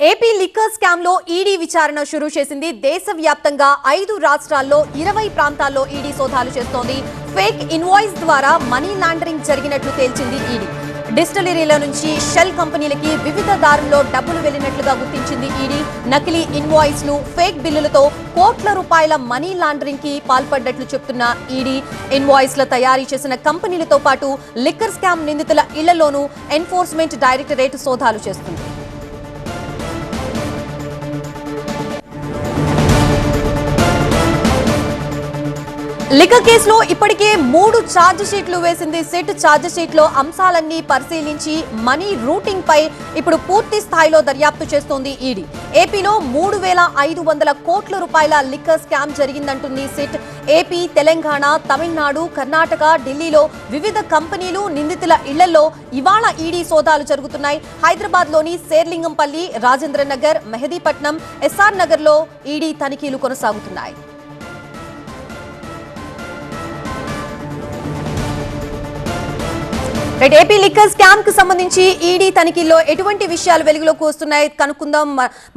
AP liquor scam లో ED విచారణ షురూ చేసింది. దేశవ్యాప్తంగా 5 రాష్ట్రాల్లో 20 ప్రాంతాల్లో ఈడీ సోదాలు చేస్తోంది. ఫేక్ ఇన్వాయిస్ ద్వారా మనీ లాండరింగ్ జరిగినట్లు తేల్చింది ఈడీ. డిస్టిలరీల నుంచి షెల్ కంపెనీలకి వివిధ దారుల్లో డబ్బులు వెళ్లినట్లుగా గుర్తించింది ఈడీ. నకిలీ ఇన్వాయిస్లు, ఫేక్ బిల్లులతో కోట్ల రూపాయల మనీ లాండరింగ్ కి పాల్పడ్డట్లు చెప్తున్న ఈడీ ఇన్వాయిస్ల తయారీ చేసిన కంపెనీలతో పాటు లిక్కర్ స్కామ్ నిందితుల ఇళ్లలోనూ ఎన్ఫోర్స్మెంట్ డైరెక్టరేట్ సోదాలు చేస్తుంది. లిక్కర్ కేసులో ఇప్పటికే 3 ఛార్జ్ షీట్లు వేసింది సిట్. ఛార్జ్ షీట్లో అంశాలన్నీ పరిశీలించి మనీ రూటింగ్ పై ఇప్పుడు పూర్తి స్థాయిలో దర్యాప్తు చేస్తోంది ఈడీ. ఏపీలో 3,500 కోట్ల రూపాయల లిక్కర్ స్కామ్ జరిగిందంటుంది సిట్. ఏపీ, తెలంగాణ, తమిళనాడు, కర్ణాటక, ఢిల్లీలో వివిధ కంపెనీలు, నిందితుల ఇళ్లలో ఇవాళ ఈడీ సోదాలు జరుగుతున్నాయి. హైదరాబాద్ లోని శేర్లింగంపల్లి, రాజేంద్ర నగర్, మెహదీపట్నం, ఎస్ఆర్ నగర్ లో ఈడీ తనిఖీలు కొనసాగుతున్నాయి. ఏపీ లిక్కర్ స్కామ్ కు సంబంధించి ఈడీ తనిఖీల్లో ఎటువంటి విషయాలు వెలుగులోకి వస్తున్నాయి కనుక్కుందాం.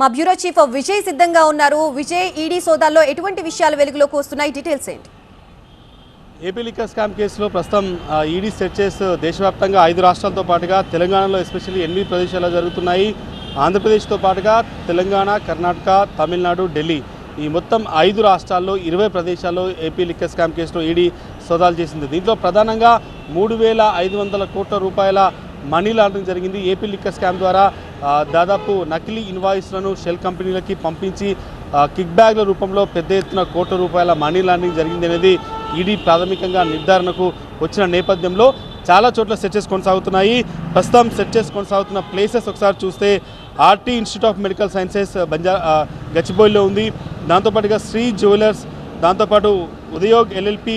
మా బ్యూరో చీఫ్ విజయ్ సిద్ధంగా ఉన్నారు. విజయ్, ఈడీ సోదాల్లో ఎటువంటి విషయాలు వెలుగులోకి వస్తున్నాయి, డీటెయిల్స్ ఏంటి? ఏపీ లిక్కర్ స్కామ్ కేసులో ప్రస్తుతం ఈడీ సెర్చెస్ దేశవ్యాప్తంగా 5 రాష్ట్రాలతో పాటుగా తెలంగాణలో ఎస్పెషల్లీ 8 ప్రదేశాల్లో జరుగుతున్నాయి. ఆంధ్రప్రదేశ్తో పాటుగా తెలంగాణ, కర్ణాటక, తమిళనాడు, ఢిల్లీ ఈ మొత్తం 5 రాష్ట్రాల్లో 20 ప్రదేశాల్లో ఏపీ లిక్కర్ స్కామ్ కేసులో ఈడీ సోదాలు చేసింది. దీంట్లో ప్రధానంగా 3,500 కోట్ల రూపాయల మనీ లాండరింగ్ జరిగింది. ఏపీ లిక్కర్ స్కామ్ ద్వారా దాదాపు నకిలీ ఇన్వాయిస్లను షెల్ కంపెనీలకి పంపించి కిక్ బ్యాగ్ల రూపంలో పెద్ద ఎత్తున కోట్ల రూపాయల మనీ లాండరింగ్ జరిగింది అనేది ఈడీ ప్రాథమికంగా నిర్ధారణకు వచ్చిన నేపథ్యంలో చాలా చోట్ల సెర్చెస్ కొనసాగుతున్నాయి. ప్రస్తుతం సెర్చెస్ కొనసాగుతున్న ప్లేసెస్ ఒకసారి చూస్తే RT institute of medical sciences గచ్చిబౌలిలో ఉంది. దాంతోపాటుగా శ్రీ జ్యువెలర్స్, దాంతోపాటు ఉదయోగ్ ఎల్ఎల్పి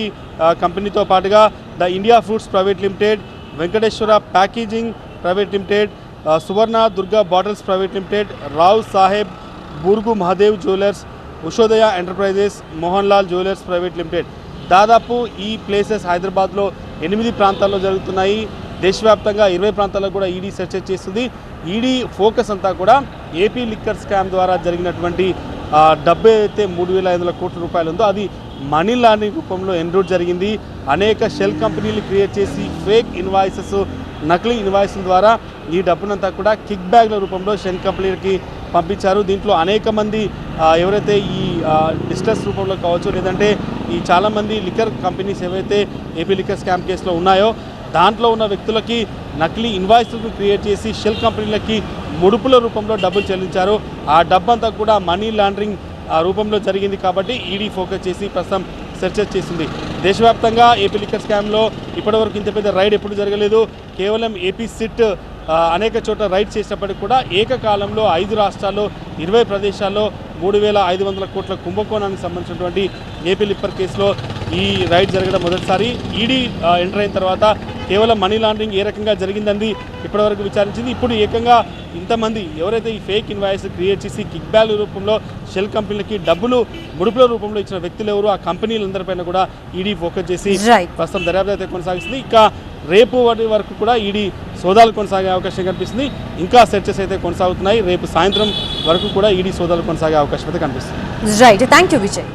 కంపెనీతో పాటుగా the India fruits private limited, Venkateswara packaging private limited, Suvarna Durga bottles private limited, Rao Saheb Burgu Mahadev jewellers, Ushodaya enterprises, Mohan Lal jewellers private limited. దాదాపు ఈ ప్లేసెస్ హైదరాబాద్లో 8 ప్రాంతాల్లో జరుగుతున్నాయి. దేశవ్యాప్తంగా 20 ప్రాంతాల్లో కూడా ఈడీ సెర్చెస్ చేస్తుంది. ఈడీ ఫోకస్ అంతా కూడా ఏపీ లిక్కర్ స్కామ్ ద్వారా జరిగినటువంటి డబ్బు ఏదైతే 3,500 కోట్ల రూపాయలు ఉందో అది మనీ లాండరింగ్ రూపంలో ఎన్రూట్ జరిగింది. అనేక షెల్ కంపెనీలు క్రియేట్ చేసి ఫేక్ ఇన్వాయిసెస్, నకిలీ ఇన్వాయిస్ల ద్వారా ఈ డబ్బునంతా కూడా కిక్ బ్యాగ్ల రూపంలో షెల్ కంపెనీలకి పంపించారు. దీంట్లో అనేక మంది ఎవరైతే ఈ డిస్టర్స్ రూపంలో కావచ్చు, లేదంటే ఈ చాలామంది లిక్కర్ కంపెనీస్ ఏవైతే ఏపీ లిక్కర్ స్కామ్ కేసులో ఉన్నాయో దాంట్లో ఉన్న వ్యక్తులకి నకిలీ ఇన్వాయిస్లను క్రియేట్ చేసి షెల్ కంపెనీలకి ముడుపుల రూపంలో డబ్బులు చెల్లించారు. ఆ డబ్బంతా కూడా మనీ లాండరింగ్ రూపంలో జరిగింది. కాబట్టి ఈడీ ఫోకస్ చేసి ప్రస్తుతం సెర్చెస్ చేసింది. దేశవ్యాప్తంగా ఏపీ లిక్కర్ స్కామ్లో ఇప్పటివరకు ఇంత పెద్ద రైడ్ ఎప్పుడు జరగలేదు. కేవలం ఏపీ సిట్ అనేక చోట్ల రైడ్ చేసినప్పటికీ కూడా ఏకకాలంలో 5 రాష్ట్రాల్లో 20 ప్రదేశాల్లో 3,500 కోట్ల కుంభకోణానికి సంబంధించినటువంటి ఏపీ లిక్కర్ కేసులో ఈ రైడ్ జరగడం మొదటిసారి. ఈడీ ఎంటర్ అయిన తర్వాత కేవలం మనీ లాండరింగ్ ఏ రకంగా జరిగిందని ఇప్పటివరకు విచారించింది. ఇప్పుడు ఏకంగా ఇంతమంది ఎవరైతే ఈ ఫేక్ ఇన్వాయిస్ క్రియేట్ చేసి కిక్ బ్యాగ్ రూపంలో షెల్ కంపెనీలకి డబ్బులు ముడుపుల రూపంలో ఇచ్చిన వ్యక్తులు ఎవరు, ఆ కంపెనీలందరిపైన కూడా ఈడీ ఫోకస్ చేసి ప్రస్తుతం దర్యాప్తు అయితే కొనసాగిస్తుంది. ఇక రేపు వరకు కూడా ఈడీ సోదాలు కొనసాగే అవకాశం కనిపిస్తుంది. ఇంకా సెర్చెస్ అయితే కొనసాగుతున్నాయి. రేపు సాయంత్రం వరకు కూడా ఈడీ సోదాలు కొనసాగే అవకాశం అయితే కనిపిస్తుంది. Right, thank you Vijay.